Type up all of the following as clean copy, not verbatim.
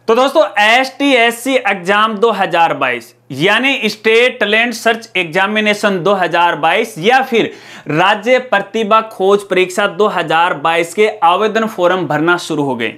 तो दोस्तों STSC exam 2022 यानी स्टेट टैलेंट सर्च एग्जामिनेशन 2022 या फिर राज्य प्रतिभा खोज परीक्षा 2022 के आवेदन फॉर्म भरना शुरू हो गए।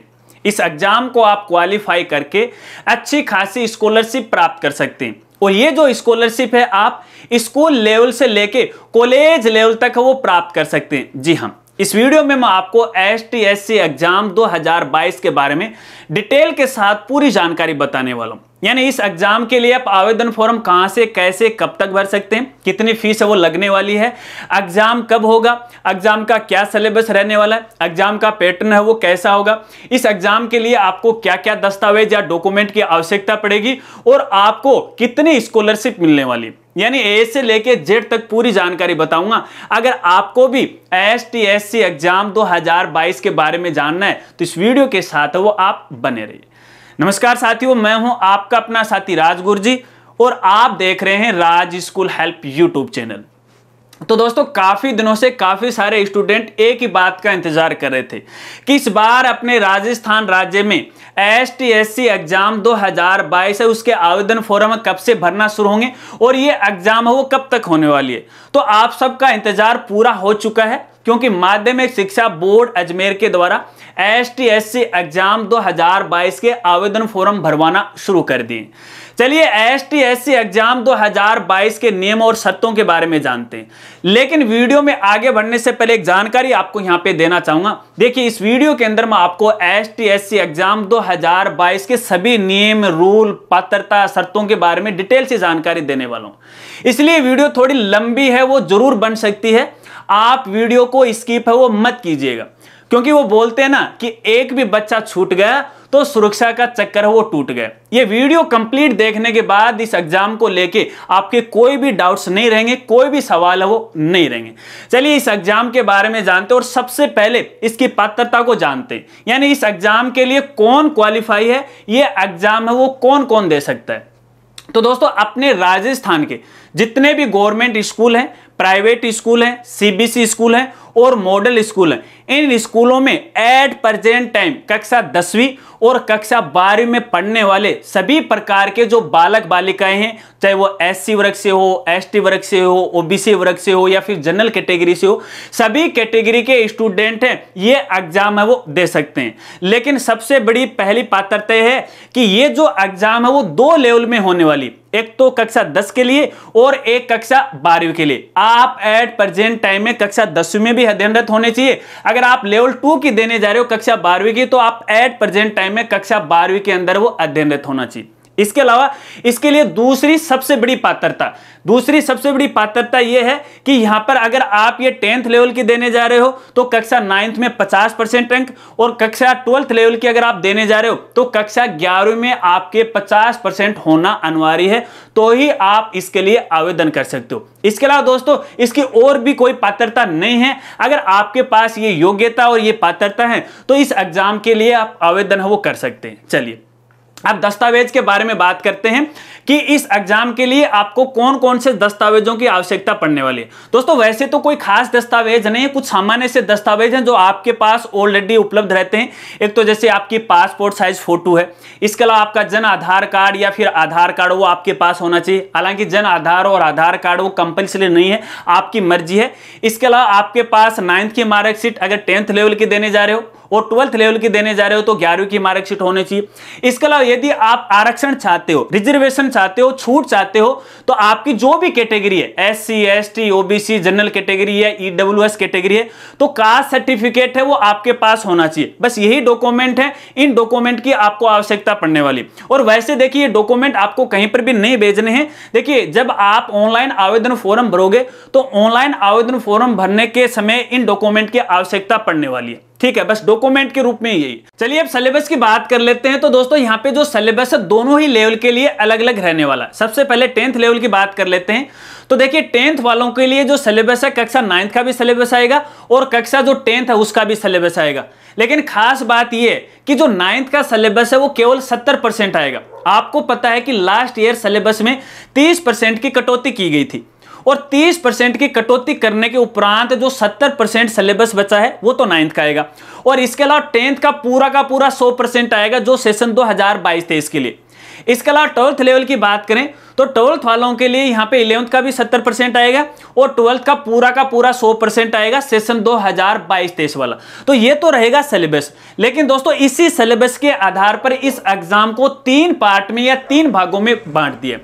इस एग्जाम को आप क्वालिफाई करके अच्छी खासी स्कॉलरशिप प्राप्त कर सकते हैं और ये जो स्कॉलरशिप है आप स्कूल लेवल से लेके कॉलेज लेवल तक वो प्राप्त कर सकते हैं। जी हाँ, इस वीडियो में मैं आपको STSC एग्जाम 2022 के बारे में डिटेल के साथ पूरी जानकारी बताने वाला हूं। यानी इस एग्जाम के लिए आप आवेदन फॉर्म कहां से कैसे कब तक भर सकते हैं, कितनी फीस है वो लगने वाली है, एग्जाम कब होगा, एग्जाम का क्या सिलेबस रहने वाला है, एग्जाम का पैटर्न है वो कैसा होगा, इस एग्जाम के लिए आपको क्या क्या दस्तावेज या डॉक्यूमेंट की आवश्यकता पड़ेगी और आपको कितनी स्कॉलरशिप मिलने वाली, यानी ए से लेके जेड तक पूरी जानकारी बताऊंगा। अगर आपको भी STSC एग्जाम 2022 के बारे में जानना है तो इस वीडियो के साथ वो आप बने रहिए। नमस्कार साथियों, मैं हूं आपका अपना साथी राज गुरजी और आप देख रहे हैं राज स्कूल हेल्प यूट्यूब चैनल। तो दोस्तों काफी दिनों से काफी सारे स्टूडेंट एक ही बात का इंतजार कर रहे थे कि इस बार अपने राजस्थान राज्य में STSC एग्जाम 2022 है उसके आवेदन फॉर्म कब से भरना शुरू होंगे और ये एग्जाम है वो कब तक होने वाली है। तो आप सबका इंतजार पूरा हो चुका है क्योंकि माध्यमिक शिक्षा बोर्ड अजमेर के द्वारा STSC एग्जाम 2022 के आवेदन फॉर्म भरवाना शुरू कर दिए। चलिए STSC एग्जाम 2022 के नियम और शर्तों के बारे में जानते हैं, लेकिन वीडियो में आगे बढ़ने से पहले एक जानकारी आपको यहां पे देना चाहूंगा। देखिए इस वीडियो के अंदर मैं आपको STSC एग्जाम 2022 के सभी नियम, रूल, पात्रता, शर्तों के बारे में डिटेल से जानकारी देने वाला हूं, इसलिए वीडियो थोड़ी लंबी है वो जरूर बन सकती है। आप वीडियो को स्किप है वो मत कीजिएगा क्योंकि वो बोलते हैं ना कि एक भी बच्चा छूट गया तो सुरक्षा का चक्कर है वो टूट गया। ये वीडियो कंप्लीट देखने के बाद इस एग्जाम को लेके आपके कोई भी डाउट्स नहीं रहेंगे, कोई भी सवाल है वो नहीं रहेंगे। चलिए इस एग्जाम के बारे में जानते हैं और सबसे पहले इसकी पात्रता को जानते हैं, यानी इस एग्जाम के लिए कौन क्वालिफाई है, ये एग्जाम है वो कौन कौन दे सकता है। तो दोस्तों अपने राजस्थान के जितने भी गवर्नमेंट स्कूल हैं, प्राइवेट स्कूल हैं, CBSE स्कूल हैं और मॉडल स्कूल हैं, इन स्कूलों में एट प्रेजेंट टाइम कक्षा 10वीं और कक्षा 12वीं में पढ़ने वाले सभी प्रकार के जो बालक बालिकाएं हैं, चाहे वो SC वर्ग से हो, ST वर्ग से हो, OBC वर्ग से हो या फिर जनरल कैटेगरी से हो, सभी कैटेगरी के स्टूडेंट हैं ये एग्जाम है वो दे सकते हैं। लेकिन सबसे बड़ी पहली पात्रता है कि ये जो एग्जाम है वो 2 लेवल में होने वाली, एक तो कक्षा 10 के लिए और एक कक्षा 12वीं के लिए। आप एट प्रेजेंट टाइम में कक्षा 10वीं में भी अध्ययनरत होने चाहिए। अगर आप लेवल 2 की देने जा रहे हो कक्षा 12वीं की, तो आप एट प्रेजेंट टाइम में कक्षा 12वीं के अंदर वो अध्ययनरत होना चाहिए। इसके अलावा इसके लिए दूसरी सबसे बड़ी पात्रता यह है कि यहां पर अगर आप ये 10th लेवल की देने जा रहे हो तो कक्षा 9th में 50% अंक और कक्षा 12th लेवल की अगर आप देने जा रहे हो तो कक्षा 11वीं में आपके 50% होना अनिवार्य है, तो ही आप इसके लिए आवेदन कर सकते हो। इसके अलावा दोस्तों इसकी और भी कोई पात्रता नहीं है। अगर आपके पास ये योग्यता और ये पात्रता है तो इस एग्जाम के लिए आप आवेदन है वो कर सकते हैं। चलिए अब दस्तावेज के बारे में बात करते हैं कि इस एग्जाम के लिए आपको कौन कौन से दस्तावेजों की आवश्यकता पड़ने वाली है। दोस्तों वैसे तो कोई खास दस्तावेज नहीं है, कुछ सामान्य से दस्तावेज हैं जो आपके पास ऑलरेडी उपलब्ध रहते हैं। एक तो जैसे आपकी पासपोर्ट साइज फोटो है, इसके अलावा आपका जन आधार कार्ड या फिर आधार कार्ड वो आपके पास होना चाहिए। हालांकि जन आधार और आधार कार्ड वो कंपल्सरी नहीं है, आपकी मर्जी है। इसके अलावा आपके पास 9th की मार्कशीट अगर 10th लेवल की देने जा रहे हो और 12th लेवल की देने जा रहे हो तो 11वीं की मार्कशीट होनी चाहिए। इसके अलावा यदि आप आरक्षण चाहते हो, रिजर्वेशन चाहते हो, छूट चाहते हो, तो आपकी जो भी कैटेगरी है SC, ST, OBC, general category है, EWS कैटेगरी है, तो कास्ट सर्टिफिकेट है वो आपके पास होना चाहिए। बस यही डॉक्यूमेंट है, इन डॉक्यूमेंट की आपको आवश्यकता पड़ने वाली। और वैसे देखिए डॉक्यूमेंट आपको कहीं पर भी नहीं भेजने हैं। देखिए जब आप ऑनलाइन आवेदन फॉर्म भरोगे तो ऑनलाइन आवेदन फॉर्म भरने के समय इन डॉक्यूमेंट की आवश्यकता पड़ने वाली है, ठीक है, बस डॉक्यूमेंट के रूप में यही। चलिए अब सिलेबस की बात कर लेते हैं। तो दोस्तों यहाँ पे जो सिलेबस है दोनों ही लेवल के लिए अलग अलग रहने वाला है। सबसे पहले 10th लेवल की बात कर लेते हैं। तो देखिए 10th वालों के लिए जो सिलेबस है कक्षा 9th का भी सिलेबस आएगा और कक्षा जो 10th है उसका भी सिलेबस आएगा। लेकिन खास बात यह है कि जो 9th का सिलेबस है वो केवल 70% आएगा। आपको पता है कि लास्ट ईयर सिलेबस में 30% की कटौती की गई थी और 30% की कटौती करने के उपरांत जो 70% सिलेबस बचा है वो तो 9th का आएगा, और इसके अलावा 10th का पूरा 100% आएगा जो सेशन 2022-23 के लिए। इसके अलावा 12th लेवल की बात करें तो 12th वालों के लिए यहां पे 11th का भी 70% आएगा और 12th का पूरा 100% आएगा सेशन 2022-23 वाला। तो ये तो रहेगा सिलेबस, लेकिन दोस्तों इसी सिलेबस के आधार पर इस एग्जाम को 3 पार्ट में या 3 भागों में बांट दिया,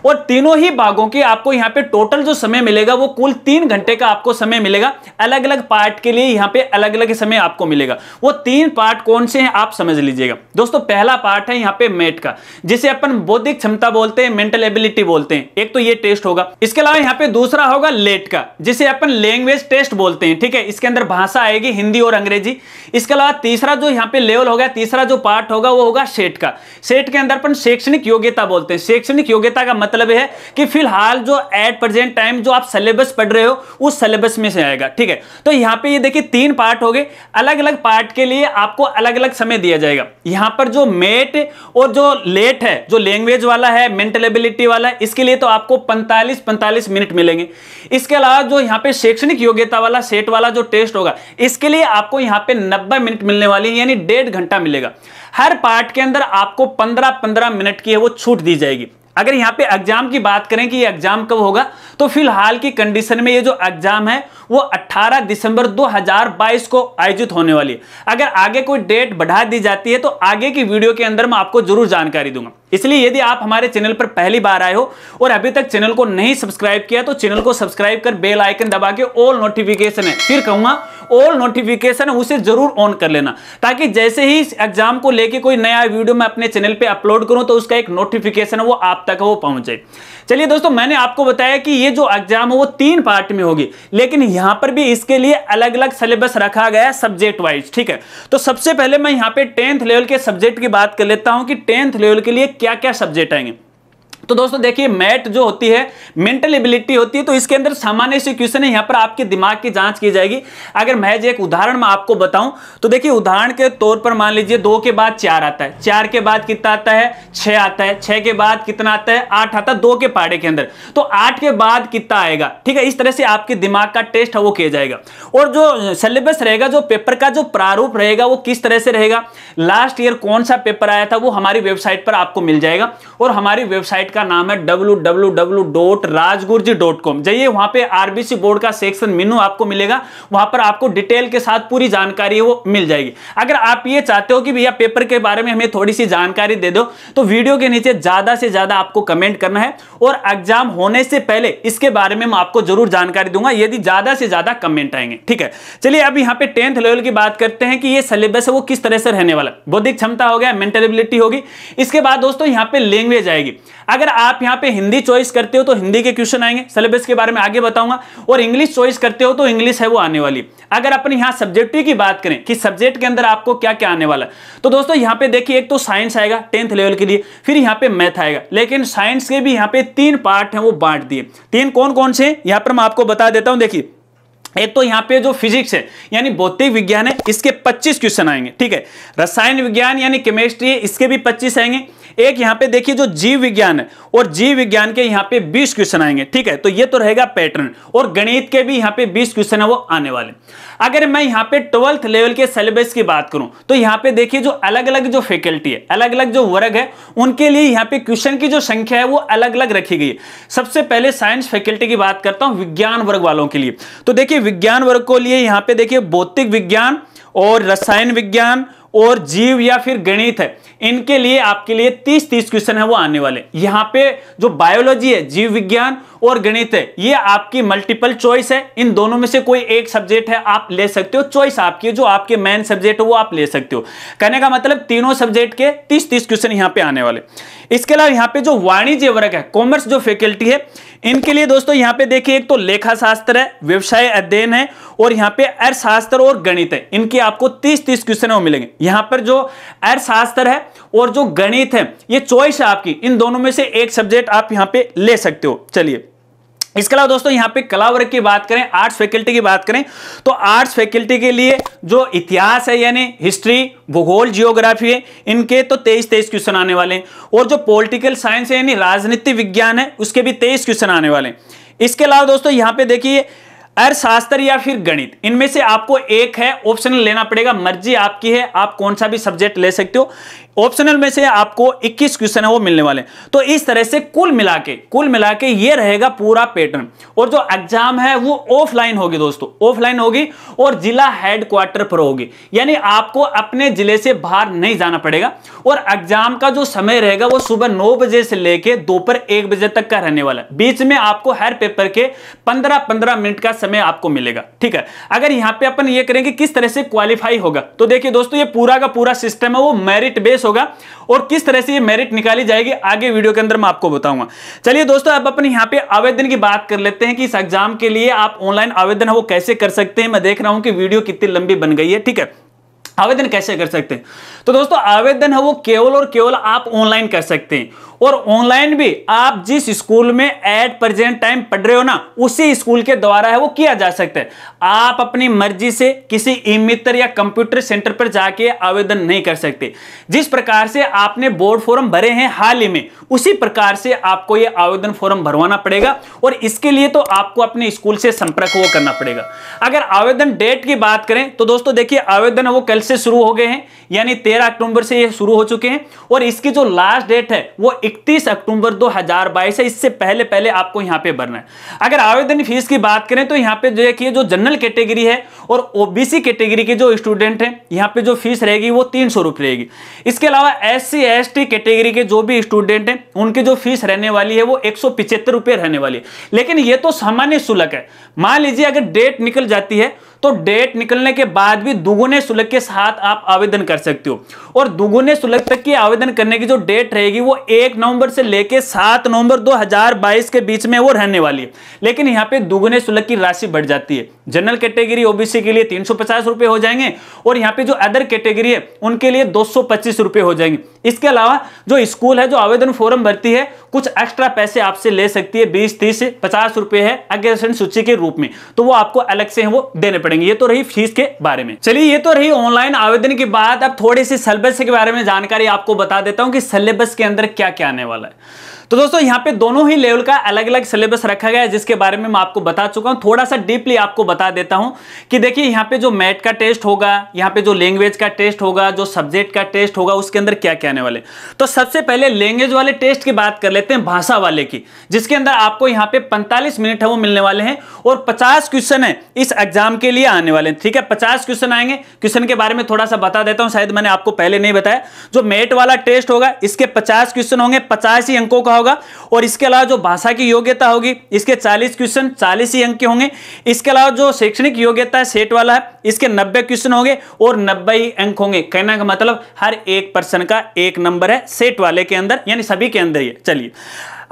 और तीनों ही भागों के आपको यहां पे टोटल जो समय मिलेगा वो कुल 3 घंटे का आपको समय मिलेगा। अलग अलग पार्ट के लिए यहां पे अलग अलग समय आपको मिलेगा। वो 3 पार्ट कौन से हैं आप समझ लीजिएगा। दोस्तों पहला पार्ट है यहां पे मैट का, जिसे अपन बौद्धिक क्षमता बोलते हैं, मेंटल एबिलिटी बोलते हैं, एक तो ये टेस्ट होगा। इसके अलावा यहां पे दूसरा होगा लेट का, जिसे अपन लैंग्वेज टेस्ट बोलते हैं, ठीक है। इसके अंदर भाषा आएगी हिंदी और अंग्रेजी। इसके अलावा तीसरा जो यहां पे लेवल होगा, तीसरा जो पार्ट होगा वो होगा सेट का। सेट के अंदर अपन शैक्षणिक योग्यता बोलते हैं। शैक्षणिक योग्यता का मतलब है कि फिलहाल जो एट प्रेजेंट टाइम जो आप सिलेबस पढ़ रहे हो उस सिलेबस में से आएगा, ठीक है। तो यहां पे ये देखिए 3 पार्ट हो गए। अलग अलग पार्ट के लिए आपको अलग अलग समय दिया जाएगा। यहां पर जो मेट और जो लेट है, जो लैंग्वेज वाला है, मेंटल एबिलिटी वाला है, इसके लिए तो आपको 45 मिनट मिलेंगे। इसके अलावा जो यहां पे शैक्षणिक योग्यता वाला सेट वाला जो टेस्ट होगा, इसके लिए आपको यहां पे 90 मिनट मिलने वाली है, यानी 1.5 घंटा मिलेगा। हर पार्ट के अंदर आपको 15-15 मिनट की है वो छूट दी जाएगी। अगर यहां पे एग्जाम की बात करें कि ये एग्जाम कब होगा, तो फिलहाल की कंडीशन में ये जो एग्जाम है वो 18 दिसंबर 2022 को आयोजित होने वाली है। अगर आगे कोई डेट बढ़ा दी जाती है तो आगे की वीडियो के अंदर मैं आपको जरूर जानकारी दूंगा। इसलिए यदि आप हमारे चैनल पर पहली बार आए हो और अभी तक चैनल को नहीं सब्सक्राइब किया तो चैनल को सब्सक्राइब कर बेल आइकन दबा के ऑल नोटिफिकेशन है, फिर कहूंगा ऑल नोटिफिकेशन है, उसे जरूर ऑन कर लेना, ताकि जैसे ही इस एग्जाम को लेके कोई नया वीडियो मैं अपने चैनल पे अपलोड करूं तो उसका एक नोटिफिकेशन है वो आप तक वो पहुंच जाए। चलिए दोस्तों, मैंने आपको बताया कि ये जो एग्जाम है वो 3 पार्ट में होगी, लेकिन यहां पर भी इसके लिए अलग अलग सिलेबस रखा गया है सब्जेक्ट वाइज, ठीक है। तो सबसे पहले मैं यहां पे 10th लेवल के सब्जेक्ट की बात कर लेता हूं कि 10th लेवल के लिए क्या क्या सब्जेक्ट आएंगे। तो दोस्तों देखिए, मैथ जो होती है, मेंटल एबिलिटी होती है, तो इसके अंदर सामान्य से क्वेश्चन है, यहां पर आपके दिमाग की जांच की जाएगी। अगर महज एक उदाहरण मैं आपको बताऊं तो देखिए, उदाहरण के तौर पर मान लीजिए 2 के बाद 4 आता है, 4 के बाद कितना आता है, 6 आता है, 6 के बाद कितना आता है, 8 आता है 2 के पहाड़े के अंदर, तो 8 के बाद कितना आएगा, ठीक है। इस तरह से आपके दिमाग का टेस्ट है वो किया जाएगा। और जो सिलेबस रहेगा, जो पेपर का जो प्रारूप रहेगा वो किस तरह से रहेगा, लास्ट ईयर कौन सा पेपर आया था वो हमारी वेबसाइट पर आपको मिल जाएगा। और हमारी वेबसाइट का नाम है www.rajgurji.com। जाइए, वहां पे आरबीसी बोर्ड का सेक्शन मेनू आपको मिलेगा, वहां पर आपको डिटेल के साथ पूरी जानकारी वो मिल जाएगी। अगर आप ये चाहते हो कि भैया पेपर के बारे में हमें थोड़ी सी जानकारी दे दो, तो वीडियो के नीचे ज्यादा से ज्यादा आपको कमेंट करना है, और एग्जाम होने से पहले इसके बारे में मैं आपको जरूर जानकारी दूंगा यदि ज्यादा से ज्यादा कमेंट आएंगे, ठीक है। चलिए अब यहाँ पे 10th लेवल की बात करते हैं कि ये सिलेबस है वो किस तरह से रहने वाला। बौद्धिक क्षमता हो गया, मेंटल एबिलिटी होगी। इसके बाद दोस्तों यहाँ पे लैंग्वेज आएगी। अगर आप यहाँ पे हिंदी चॉइस करते हो तो हिंदी के क्वेश्चन आएंगे, सिलेबस के बारे में आगे बताऊंगा, और इंग्लिश चॉइस करते हो तो इंग्लिश है वो आने वाली। अगर अपन यहाँ सब्जेक्टिव की बात करें कि सब्जेक्ट के अंदर आपको क्या क्या आने वाला है, तो दोस्तों यहाँ पे देखिए, एक तो साइंस आएगा 10th लेवल के लिए, फिर यहाँ पे मैथ आएगा। लेकिन साइंस के भी यहाँ पे 3 पार्ट हैं वो बांट दिए। 3 कौन कौन से यहाँ पर मैं आपको बता देता हूं। देखिए, एक तो यहाँ पे जो फिजिक्स है यानी भौतिक विज्ञान है, इसके 25 क्वेश्चन आएंगे, ठीक है। रसायन विज्ञान यानी केमिस्ट्री है, इसके भी 25 आएंगे। एक यहाँ पे देखिए जो जीव विज्ञान है, और जीव विज्ञान के यहाँ पे 20 क्वेश्चन आएंगे, ठीक है। तो ये तो रहेगा पैटर्न। और गणित के भी यहाँ पे 20 क्वेश्चन है वो आने वाले। अगर मैं यहाँ पे 12th लेवल के सिलेबस की बात करूं तो यहाँ पे देखिए, जो अलग अलग जो फैकल्टी है, अलग अलग जो वर्ग है, उनके लिए यहाँ पे क्वेश्चन की जो संख्या है वो अलग अलग रखी गई है। सबसे पहले साइंस फैकल्टी की बात करता हूं, विज्ञान वर्ग वालों के लिए। तो देखिए, विज्ञान वर्ग को लिए यहाँ पे देखिए भौतिक विज्ञान और रसायन विज्ञान और जीव या फिर गणित है, इनके लिए आपके लिए 30 क्वेश्चन है वो आने वाले। यहां पे जो बायोलॉजी है, जीव विज्ञान और गणित है, ये आपकी मल्टीपल चॉइस है। इन दोनों में से कोई एक सब्जेक्ट है आप ले सकते हो, चॉइस आपकी है, जो आपके मेन सब्जेक्ट है वो आप ले सकते हो। कहने का मतलब तीनों सब्जेक्ट के 30 क्वेश्चन यहां पे आने वाले। इसके अलावा यहाँ पे जो वाणिज्य वर्ग है, कॉमर्स जो फैकल्टी है, इनके लिए दोस्तों यहाँ पे देखिए, एक तो लेखा शास्त्र है, व्यवसाय अध्ययन है, और यहाँ पे अर्थशास्त्र और गणित है। इनके आपको 30 क्वेश्चन वो मिलेंगे। यहाँ पर जो अर्थशास्त्र है और जो गणित है, ये चॉइस है आपकी, इन दोनों में से एक सब्जेक्ट आप यहाँ पे ले सकते हो। चलिए, इसके अलावा दोस्तों यहाँ पे कला वर्ग की बात करें, आर्ट्स फैकल्टी की बात करें, तो आर्ट्स फैकल्टी के लिए जो इतिहास है यानी हिस्ट्री, भूगोल, जियोग्राफी है, इनके तो 23 क्वेश्चन आने वाले हैं। और जो पॉलिटिकल साइंस है यानी राजनीति विज्ञान है, उसके भी 23 क्वेश्चन आने वाले हैं। इसके अलावा दोस्तों यहाँ पे देखिए अर्थशास्त्र या फिर गणित, इनमें से आपको एक है ऑप्शनल लेना पड़ेगा, मर्जी आपकी है, आप कौन सा भी सब्जेक्ट ले सकते हो। ऑप्शनल में से आपको 21 क्वेश्चन है वो मिलने वाले। तो इस तरह से कुल मिला के ये रहेगा पूरा पैटर्न। और जो एग्जाम है वो ऑफलाइन होगी दोस्तों, ऑफलाइन होगी और जिला हेडक्वार्टर पर होगी, यानी आपको अपने जिले से बाहर नहीं जाना पड़ेगा। और एग्जाम का जो समय रहेगा वो सुबह 9 बजे से लेकर दोपहर 1 बजे तक का रहने वाला है। बीच में आपको हर पेपर के 15-15 मिनट का समय आपको मिलेगा, ठीक है। अगर यहां पे अपन ये करेंगे किस तरह से क्वालिफाई होगा, तो देखिए दोस्तों ये पूरा का पूरा सिस्टम है वो मेरिट बेस होगा। और किस तरह से ये मेरिट निकाली जाएगी आगे वीडियो के अंदर मैं आपको बताऊंगा। चलिए दोस्तों अब अपन यहां पे आवेदन की बात कर लेते हैं कि इस एग्जाम के लिए आप ऑनलाइन आवेदन है वो कैसे कर सकते हैं। मैं देख रहा हूं कि वीडियो कितनी लंबी बन गई है, ठीक है। आवेदन कैसे कर सकते हैं, तो दोस्तों आवेदन है वो केवल और केवल आप ऑनलाइन कर सकते हैं। और ऑनलाइन भी आप जिस स्कूल में एट प्रेजेंट टाइम पढ़ रहे हो ना, उसी स्कूल के द्वारा है वो किया जा सकता है। आप अपनी मर्जी से किसी ई मित्र या कंप्यूटर सेंटर पर जाके आवेदन नहीं कर सकते। जिस प्रकार से आपने बोर्ड फॉर्म भरे हैं हाल ही में, उसी प्रकार से आपको ये आवेदन फॉर्म भरवाना पड़ेगा। और इसके लिए तो आपको अपने स्कूल से संपर्क वो करना पड़ेगा। अगर आवेदन डेट की बात करें तो दोस्तों देखिए आवेदन वो कल से शुरू हो गए हैं, यानी 13 अक्टूबर से ये शुरू हो चुके हैं। और इसकी जो लास्ट डेट है वो 31 अक्टूबर 2022 है। इससे पहले आपको यहां पे भरना है। अगर आवेदन फीस की बात करें तो यहां पे देखिए जो जनरल कैटेगरी है और ओबीसी कैटेगरी के जो स्टूडेंट हैं, यहां पे जो फीस रहेगी वो 300 रुपए रहेगी। इसके अलावा एससी एसटी कैटेगरी के जो भी स्टूडेंट हैं उनकी जो फीस रहने वाली है वो 175 रुपए रहने वाली है। लेकिन ये तो सामान्य शुल्क है। मान लीजिए अगर डेट निकल जाती है तो डेट निकलने के बाद भी दुगुने शुल्क के साथ आप आवेदन कर सकते हो। और दुगुने शुल्क तक की आवेदन करने की जो डेट रहेगी वो 1 नवंबर से लेकर 7 नवंबर 2022 के बीच में वो रहने वाली है। लेकिन यहाँ पे दुगुने शुल्क की राशि बढ़ जाती है। जनरल कैटेगरी ओबीसी के लिए 350 रुपए हो जाएंगे और यहाँ पे जो अदर कैटेगरी है उनके लिए 225 रुपए हो जाएंगे। इसके अलावा जो स्कूल है जो आवेदन फॉर्म भरती है कुछ एक्स्ट्रा पैसे आपसे ले सकती है, 20, 30 से 50 रुपए है अग्रसर सूची के रूप में, तो वो आपको अलग से वो देने पड़ेंगे। ये तो रही फीस के बारे में। चलिए ये तो रही ऑनलाइन आवेदन की बात। अब थोड़ी सी सिलेबस के बारे में जानकारी आपको बता देता हूं कि सिलेबस के अंदर क्या क्या आने वाला है। तो दोस्तों यहाँ पे दोनों ही लेवल का अलग अलग सिलेबस रखा गया है, जिसके बारे में मैं आपको बता चुका हूं। थोड़ा सा डीपली आपको बता देता हूं कि देखिए यहाँ पे जो मैथ का टेस्ट होगा, यहाँ पे जो लैंग्वेज का टेस्ट होगा, जो सब्जेक्ट का टेस्ट होगा, उसके अंदर क्या क्या आने वाले। तो सबसे पहले लैंग्वेज वाले टेस्ट की बात कर लेते हैं, भाषा वाले की, जिसके अंदर आपको यहाँ पे 45 मिनट है वो मिलने वाले हैं और 50 क्वेश्चन है इस एग्जाम के लिए आने वाले हैं, ठीक है। 50 क्वेश्चन आएंगे। क्वेश्चन के बारे में थोड़ा सा बता देता हूं, शायद मैंने आपको पहले नहीं बताया। जो मैथ वाला टेस्ट होगा इसके 50 क्वेश्चन होंगे, 50 ही अंकों का होगा। और इसके अलावा जो भाषा की योग्यता होगी इसके 40 क्वेश्चन 40 ही अंक के होंगे। इसके अलावा जो शैक्षणिक योग्यता है सेट वाला है, इसके 90 क्वेश्चन होंगे और 90 ही अंक होंगे। कहने का मतलब हर एक पर्सन का 1 नंबर है सेट वाले के अंदर, यानी सभी के अंदर ही है। चलिए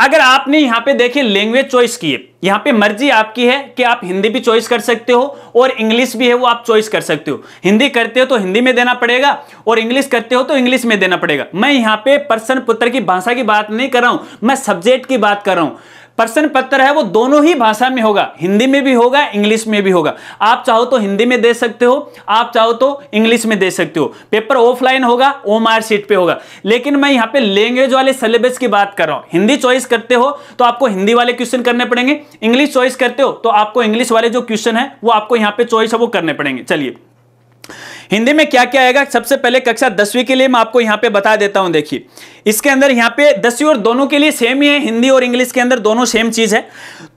अगर आपने यहां पे देखिए लैंग्वेज चॉइस की है, यहां पे मर्जी आपकी है कि आप हिंदी भी चॉइस कर सकते हो और इंग्लिश भी है वो आप चॉइस कर सकते हो। हिंदी करते हो तो हिंदी में देना पड़ेगा और इंग्लिश करते हो तो इंग्लिश में देना पड़ेगा। मैं यहां पे प्रश्न पत्र की भाषा की बात नहीं कर रहा हूं, मैं सब्जेक्ट की बात कर रहा हूं। प्रश्न पत्र है वो दोनों ही भाषा में होगा, हिंदी में भी होगा, इंग्लिश में भी होगा। आप चाहो तो हिंदी में दे सकते हो, आप चाहो तो इंग्लिश में दे सकते हो। पेपर ऑफलाइन होगा, ओएमआर शीट पे होगा। लेकिन मैं यहाँ पे लैंग्वेज वाले सिलेबस की बात कर रहा हूँ। हिंदी चॉइस करते हो तो आपको हिंदी वाले क्वेश्चन करने पड़ेंगे, इंग्लिश चॉइस करते हो तो आपको इंग्लिश वाले जो क्वेश्चन है वो आपको यहाँ पे चॉइस है वो करने पड़ेंगे। चलिए हिंदी में क्या क्या आएगा, सबसे पहले कक्षा 10वीं के लिए मैं आपको यहां पे बता देता हूं। देखिए इसके अंदर यहां पे 10वीं और दोनों के लिए सेम ही है, हिंदी और इंग्लिश के अंदर दोनों सेम चीज है।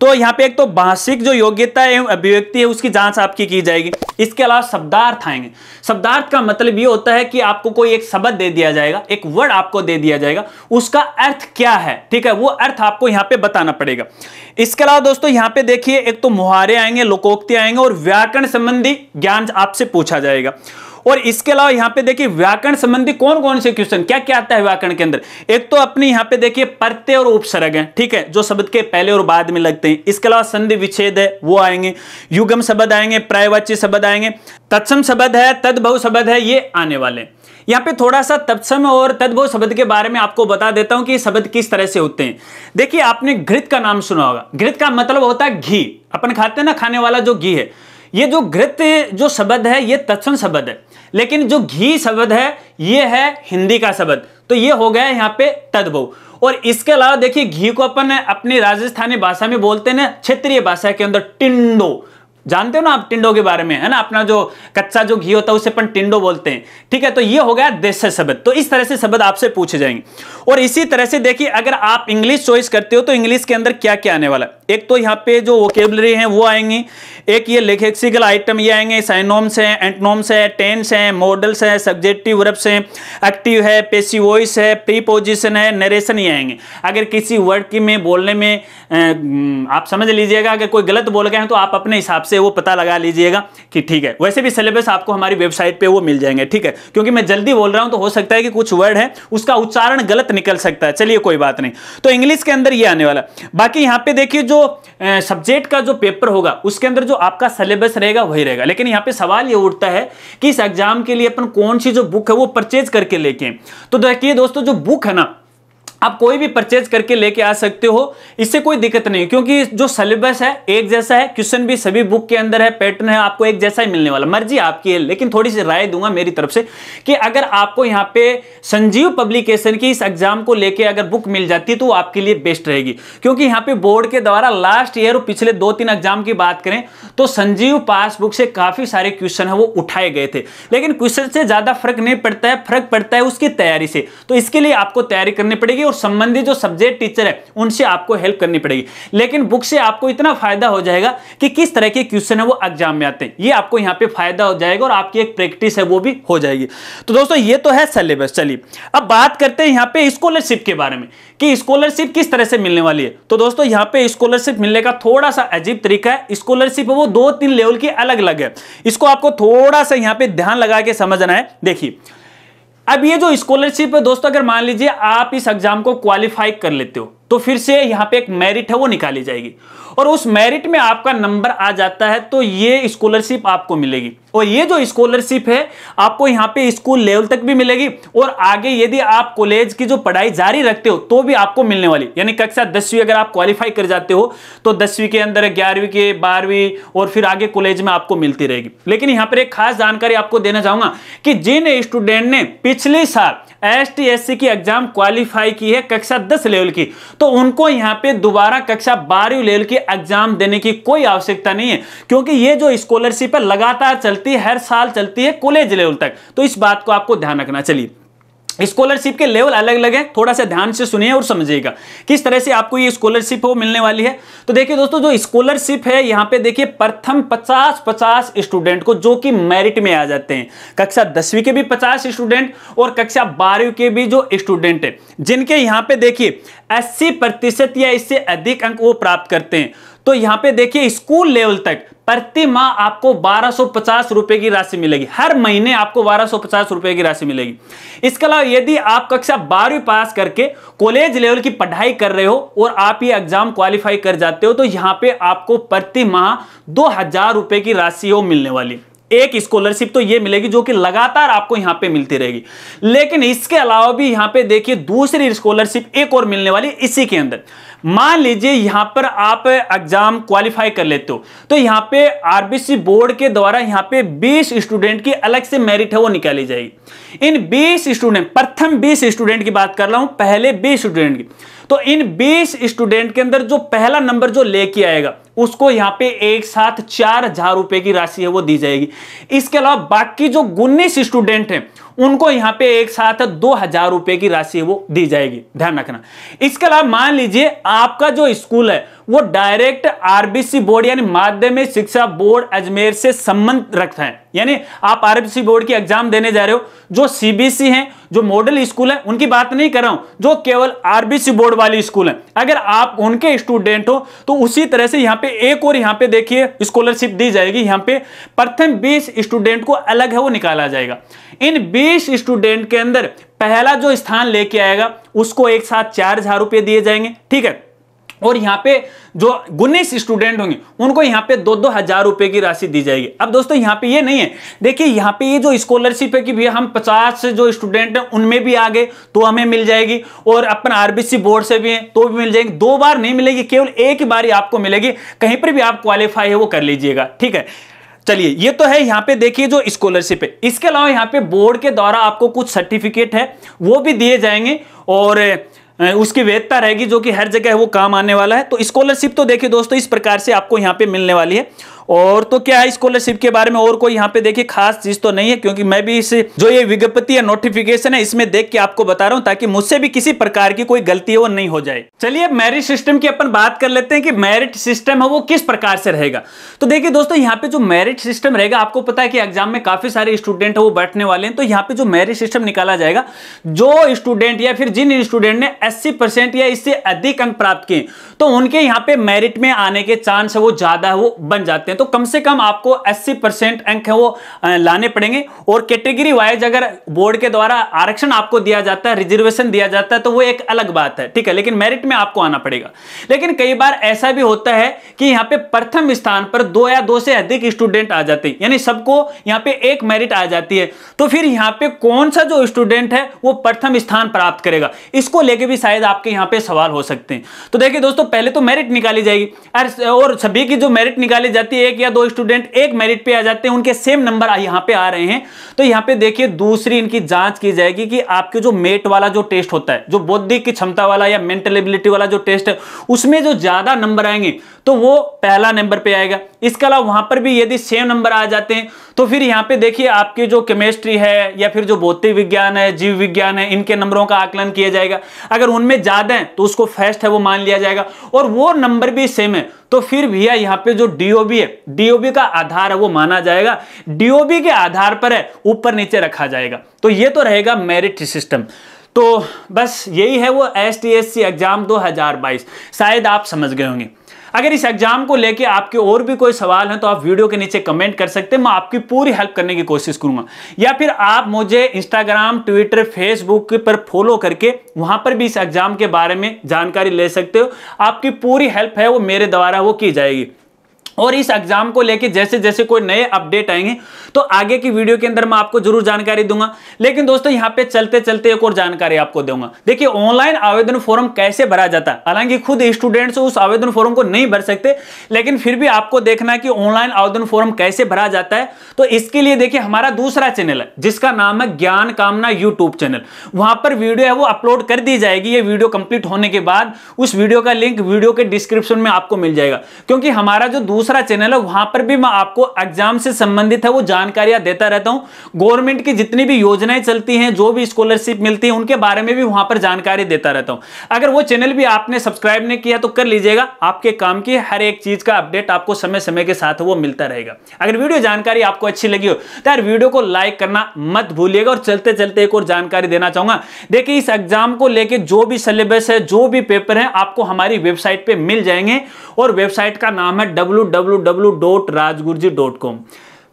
तो यहां पे एक तो भाषिक जो योग्यता एवं अभिव्यक्ति है उसकी जांच आपकी की जाएगी। इसके अलावा शब्दार्थ आएंगे। शब्दार्थ का मतलब ये होता है कि आपको कोई एक शब्द दे दिया जाएगा, एक वर्ड आपको दे दिया जाएगा, उसका अर्थ क्या है, ठीक है, वो अर्थ आपको यहां पे बताना पड़ेगा। इसके अलावा दोस्तों यहां पे देखिए एक तो मुहावरे आएंगे, लोकोक्ति आएंगे और व्याकरण संबंधी ज्ञान आपसे पूछा जाएगा। और इसके अलावा यहाँ पे देखिए व्याकरण संबंधी कौन कौन से क्वेश्चन, क्या क्या आता है व्याकरण के अंदर। एक तो अपनी यहाँ पे देखिए प्रत्यय और उपसर्ग है, ठीक है, जो शब्द के पहले और बाद में लगते हैं। इसके अलावा संधि विच्छेद है वो आएंगे, युग्म शब्द आएंगे, पर्यायवाची शब्द आएंगे, तत्सम शब्द है, तद्भव शब्द है, ये आने वाले। यहाँ पे थोड़ा सा तत्सम और तद्भव शब्द के बारे में आपको बता देता हूं कि ये शब्द किस तरह से होते हैं। देखिए आपने घृत का नाम सुना होगा, घृत का मतलब होता है घी, अपन खाते हैं ना, खाने वाला जो घी है। ये जो घृत जो शब्द है ये तत्सम शब्द है, लेकिन जो घी शब्द है ये है हिंदी का शब्द, तो ये हो गया यहाँ पे तद्भव। और इसके अलावा देखिए घी को अपन अपनी राजस्थानी भाषा में बोलते हैं ना, क्षेत्रीय भाषा के अंदर टिंडो, जानते हो ना आप टिंडो के बारे में, है ना, अपना जो कच्चा जो घी होता है उसे अपन टिंडो बोलते हैं, ठीक है। तो ये हो गया देश शब्द। तो इस तरह से शब्द आपसे पूछे जाएंगे। और इसी तरह से देखिए अगर आप इंग्लिश चॉइस करते हो तो इंग्लिश के अंदर क्या क्या आने वाला, एक तो यहाँ पे जो वोकेबलरी है वो आएंगी, एक ये लेक्सिकल आइटम ये आएंगे, साइनोम्स है, एंटोनिम्स है, टेंस है, मॉडल्स है, सब्जेक्टिव वर्ब्स है, एक्टिव है, पैसिव वॉइस है, प्रीपोजिशन है, नरेशन ये आएंगे। अगर किसी वर्ड की में बोलने में आप समझ लीजिएगा, अगर कोई गलत बोल गए हैं तो आप अपने हिसाब से वो पता लगा लीजिएगा कि ठीक है। वैसे भी सिलेबस आपको हमारी वेबसाइट पे वो मिल जाएंगे, ठीक है, क्योंकि मैं जल्दी बोल रहा हूं तो हो सकता है कि कुछ वर्ड है उसका उच्चारण गलत निकल सकता है, चलिए कोई बात नहीं। तो इंग्लिश के अंदर ये आने वाला। बाकी यहाँ पे देखिए जो सब्जेक्ट का जो पेपर होगा उसके अंदर जो आपका सिलेबस रहेगा वही रहेगा, लेकिन यहाँ पे सवाल ये उठता है कि इस एग्जाम के लिए अपन कौन सी जो बुक है वो परचेज करके लेके। तो देखिए दोस्तों जो बुक है ना, आप कोई भी परचेज करके लेके आ सकते हो, इससे कोई दिक्कत नहीं, क्योंकि जो सिलेबस है एक जैसा है, क्वेश्चन भी सभी बुक के अंदर है, पैटर्न है आपको एक जैसा ही मिलने वाला, मर्जी आपकी है। लेकिन थोड़ी सी राय दूंगा मेरी तरफ से कि अगर आपको यहाँ पे संजीव पब्लिकेशन की इस एग्जाम को लेके अगर बुक मिल जाती है तो आपके लिए बेस्ट रहेगी, क्योंकि यहाँ पे बोर्ड के द्वारा लास्ट ईयर और पिछले 2-3 एग्जाम की बात करें तो संजीव पासबुक से काफी सारे क्वेश्चन है वो उठाए गए थे, लेकिन क्वेश्चन से ज्यादा फर्क नहीं पड़ता है, फर्क पड़ता है उसकी तैयारी से। तो इसके लिए आपको तैयारी करनी पड़ेगी और संबंधित जो सब्जेक्ट टीचर है उनसे आपको हेल्प करनी पड़ेगी। लेकिन बुक से आपको इतना फायदा हो जाएगा कि किस तरह के क्वेश्चन है वो एग्जाम में आते हैं, ये आपको यहाँ पे फायदा हो जाएगा और आपकी एक प्रैक्टिस है वो भी हो जाएगी। तो दोस्तों ये तो है सिलेबस। चलिए अब बात करते हैं यहाँ पे स्कॉलरशिप के बारे में कि स्कॉलरशिप किस तरह से मिलने वाली है। तो दोस्तों यहाँ पे स्कॉलरशिप मिलने का थोड़ा सा अजीब तरीका है। स्कॉलरशिप वो 2-3 लेवल की अलग अलग है, इसको आपको थोड़ा सा यहाँ पे ध्यान लगा के समझना है। देखिए अब ये जो स्कॉलरशिप है दोस्तों, अगर मान लीजिए आप इस एग्जाम को क्वालिफाई कर लेते हो तो फिर से यहाँ पे एक मेरिट है वो निकाली जाएगी और उस मेरिट में आपका नंबर आ जाता है तो ये स्कॉलरशिप आपको मिलेगी। और ये जो स्कॉलरशिप है आपको यहाँ पे स्कूल लेवल तक भी मिलेगी और आगे यदि आप कॉलेज की जो पढ़ाई जारी रखते हो तो भी आपको मिलने वाली, यानी कक्षा 10वीं अगर आप क्वालिफाई कर जाते हो तो 10वीं के अंदर 11वीं के 12वीं और फिर आगे कॉलेज में आपको मिलती रहेगी। लेकिन यहाँ पर एक खास जानकारी आपको देना चाहूंगा कि जिन स्टूडेंट ने पिछले साल ST/SC की एग्जाम क्वालिफाई की है कक्षा 10 लेवल की, तो उनको यहाँ पे दोबारा कक्षा 12वीं लेवल की एग्जाम देने की कोई आवश्यकता नहीं है, क्योंकि ये जो स्कॉलरशिप है लगातार चलती है, हर साल चलती है कॉलेज लेवल तक। तो इस बात को आपको ध्यान रखना। चलिए स्कॉलरशिप के लेवल अलग अलग है, थोड़ा सा ध्यान से सुनिए और समझिएगा किस तरह से आपको ये स्कॉलरशिप वो मिलने वाली है। तो देखिए दोस्तों जो स्कॉलरशिप है यहाँ पे देखिए प्रथम 50 स्टूडेंट को जो कि मेरिट में आ जाते हैं, कक्षा 10वीं के भी 50 स्टूडेंट और कक्षा 12वीं के भी जो स्टूडेंट है जिनके यहाँ पे देखिए 80% या इससे अधिक अंक वो प्राप्त करते हैं, तो यहाँ पे देखिए स्कूल लेवल तक प्रति माह आपको 1250 रुपए की राशि मिलेगी, हर महीने आपको 1250 रुपए की राशि मिलेगी। इसके अलावा यदि आप कक्षा 12वीं पास करके कॉलेज लेवल की पढ़ाई कर रहे हो और आप ये एग्जाम क्वालिफाई कर जाते हो तो यहाँ पे आपको प्रति माह 2000 रुपए की राशि वो मिलने वाली। एक स्कॉलरशिप तो ये मिलेगी जो कि लगातार आपको यहां पे मिलती रहेगी। लेकिन इसके अलावा भी यहां पे देखिए दूसरी स्कॉलरशिप एक और मिलने वाली इसी के अंदर। मान लीजिए यहां पर आप एग्जाम क्वालिफाई कर लेते हो तो यहां पे आरबीसी बोर्ड के द्वारा यहां पे 20 स्टूडेंट की अलग से मेरिट है वो निकाली जाएगी। इन 20 स्टूडेंट, प्रथम 20 स्टूडेंट की बात कर रहा हूं, पहले 20 स्टूडेंट की, तो इन 20 स्टूडेंट के अंदर जो पहला नंबर जो लेके आएगा उसको यहां पे एक साथ 4000 रुपए की राशि है वो दी जाएगी। इसके अलावा बाकी जो 19 स्टूडेंट हैं उनको यहां पे एक साथ 2000 रुपए की राशि वो दी जाएगी, ध्यान रखना। इसके अलावा मान लीजिए आपका जो स्कूल है वो डायरेक्ट आरबीसी बोर्ड यानी माध्यमिक शिक्षा बोर्ड अजमेर से संबंध रखता है, यानी आप आरबीसी बोर्ड की एग्जाम देने जा रहे हो, जो सीबीएसई हैं, जो मॉडल स्कूल है, उनकी बात नहीं कर रहा हूं, जो केवल आरबीसी बोर्ड वाली स्कूल है, अगर आप उनके स्टूडेंट हो तो उसी तरह से यहां पे एक और यहां पे देखिए स्कॉलरशिप दी जाएगी। यहां पे प्रथम 20 स्टूडेंट को अलग है वो निकाला जाएगा। इन 20 स्टूडेंट के अंदर पहला जो स्थान लेके आएगा उसको एक साथ 4,000 रुपए दिए जाएंगे, ठीक है। और यहाँ पे जो 19 स्टूडेंट होंगे उनको यहाँ पे 2-2 हजार रुपए की राशि दी जाएगी। अब दोस्तों यहाँ पे ये नहीं है, देखिए यहाँ पे ये जो स्कॉलरशिप है कि भैया हम 50 जो स्टूडेंट हैं उनमें भी आ गए तो हमें मिल जाएगी, और अपन आरबीसी बोर्ड से भी हैं तो भी मिल जाएगी। 2 बार नहीं मिलेगी, केवल एक ही बार ही आपको मिलेगी। कहीं पर भी आप क्वालिफाई है वो कर लीजिएगा, ठीक है। चलिए ये तो है यहाँ पे देखिए जो स्कॉलरशिप है। इसके अलावा यहाँ पे बोर्ड के द्वारा आपको कुछ सर्टिफिकेट है वो भी दिए जाएंगे और उसकी वैधता रहेगी जो कि हर जगह वो काम आने वाला है। तो स्कॉलरशिप तो देखिए दोस्तों इस प्रकार से आपको यहाँ पे मिलने वाली है। और तो क्या है स्कॉलरशिप के बारे में और कोई यहाँ पे देखिए खास चीज तो नहीं है, क्योंकि मैं भी इस जो ये विज्ञप्ति या नोटिफिकेशन है इसमें देख के आपको बता रहा हूं ताकि मुझसे भी किसी प्रकार की कोई गलती है वो नहीं हो जाए। चलिए अब मेरिट सिस्टम की अपन बात कर लेते हैं कि मेरिट सिस्टम है वो किस प्रकार से रहेगा। तो देखिए दोस्तों यहाँ पे जो मेरिट सिस्टम रहेगा, आपको पता है कि एग्जाम में काफी सारे स्टूडेंट है वो बैठने वाले हैं, तो यहाँ पे जो मेरिट सिस्टम निकाला जाएगा, जो स्टूडेंट या फिर जिन स्टूडेंट ने 80% या इससे अधिक अंक प्राप्त किए तो उनके यहाँ पे मेरिट में आने के चांस है वो ज्यादा है वो बन जाते हैं। तो कम से कम आपको 80% अंक है वो लाने पड़ेंगे। और कैटेगरी वाइज अगर बोर्ड के द्वारा आरक्षण आपको दिया जाता है, रिजर्वेशन दिया जाता है तो वो एक अलग बात है, ठीक है, लेकिन मेरिट में आपको आना पड़ेगा। लेकिन कई बार ऐसा भी होता है कि यहाँ पे प्रथम स्थान पर 2 या 2 से अधिक स्टूडेंट आ जाते हैं, यानी सबको यहाँ पे एक मेरिट आ जाती है, तो फिर यहाँ पे कौन सा जो स्टूडेंट है वो प्रथम स्थान प्राप्त करेगा, इसको लेके भी शायद आपके यहाँ पे सवाल हो सकते हैं। तो देखिए दोस्तों पहले तो मेरिट निकाली जाएगी और सभी की जो मेरिट निकाली जाती है, 1 या 2 स्टूडेंट एक मेरिट पे आ जाते हैं, उनके सेम नंबर यहां पे आ रहे हैं, तो यहां पे देखिए दूसरी इनकी जांच की जाएगी कि आपके जो मेट वाला जो टेस्ट होता है, जो बौद्धिक की क्षमता वाला या मेंटल एबिलिटी वाला जो टेस्ट है, उसमें जो ज्यादा नंबर आएंगे तो वो पहला नंबर पे आएगा। इसके अलावा वहां पर भी यदि सेम नंबर आ जाते हैं तो फिर यहां पे देखिए आपकी जो केमिस्ट्री है या फिर जो भौतिक विज्ञान है, जीव विज्ञान है, इनके नंबरों का आकलन किया जाएगा। अगर उनमें ज्यादा है तो उसको फर्स्ट है वो मान लिया जाएगा, और वो नंबर भी सेम है तो फिर भैया यहाँ पे जो डीओबी है, डीओबी का आधार है वो माना जाएगा, डीओबी के आधार पर है ऊपर नीचे रखा जाएगा। तो ये तो रहेगा मेरिट सिस्टम। तो बस यही है वो एसटीएससी एग्जाम 2022, शायद आप समझ गए होंगे। अगर इस एग्जाम को लेके आपके और भी कोई सवाल हैं तो आप वीडियो के नीचे कमेंट कर सकते हैं, मैं आपकी पूरी हेल्प करने की कोशिश करूंगा। या फिर आप मुझे इंस्टाग्राम, ट्विटर, फेसबुक पर फॉलो करके वहां पर भी इस एग्जाम के बारे में जानकारी ले सकते हो। आपकी पूरी हेल्प है वो मेरे द्वारा वो की जाएगी। और इस एग्जाम को लेके जैसे जैसे कोई नए अपडेट आएंगे तो आगे की वीडियो के अंदर मैं आपको जरूर जानकारी दूंगा। लेकिन दोस्तों यहाँ पे चलते चलते एक और जानकारी आपको दूंगा। देखिए ऑनलाइन आवेदन फॉर्म कैसे भरा जाता है, हालांकि खुद स्टूडेंट्स उस आवेदन फॉर्म को नहीं भर सकते, लेकिन फिर भी आपको देखना है कि ऑनलाइन आवेदन फॉर्म कैसे भरा जाता है। तो इसके लिए देखिए हमारा दूसरा चैनल है जिसका नाम है ज्ञान कामना यूट्यूब चैनल, वहां पर वीडियो है वो अपलोड कर दी जाएगी। ये वीडियो कंप्लीट होने के बाद उस वीडियो का लिंक वीडियो के डिस्क्रिप्शन में आपको मिल जाएगा, क्योंकि हमारा जो दूसरा चैनल है वहां पर भी मैं आपको एग्जाम से संबंधित है वो जानकारियां देता रहता हूं। गवर्नमेंट की जितनी भी योजनाएं चलती हैं, जो भी स्कॉलरशिप मिलती है, उनके बारे में भी वहां पर जानकारी देता रहता हूं। अगर वो चैनल भी आपने सब्सक्राइब नहीं किया तो कर लीजिएगा, आपके काम की हर एक चीज का अपडेट आपको समय समय के साथ वो मिलता रहेगा। अगर वीडियो जानकारी आपको अच्छी लगी हो तो यार वीडियो को लाइक करना मत भूलिएगा। और चलते चलते एक और जानकारी देना चाहूंगा, देखिए इस एग्जाम को लेकर जो भी सिलेबस है, जो भी पेपर है, आपको हमारी वेबसाइट पे मिल जाएंगे, और वेबसाइट का नाम है www.rajgurji.com।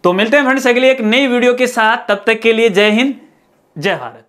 तो मिलते हैं फ्रेंड्स अगली एक नई वीडियो के साथ, तब तक के लिए जय हिंद, जय भारत।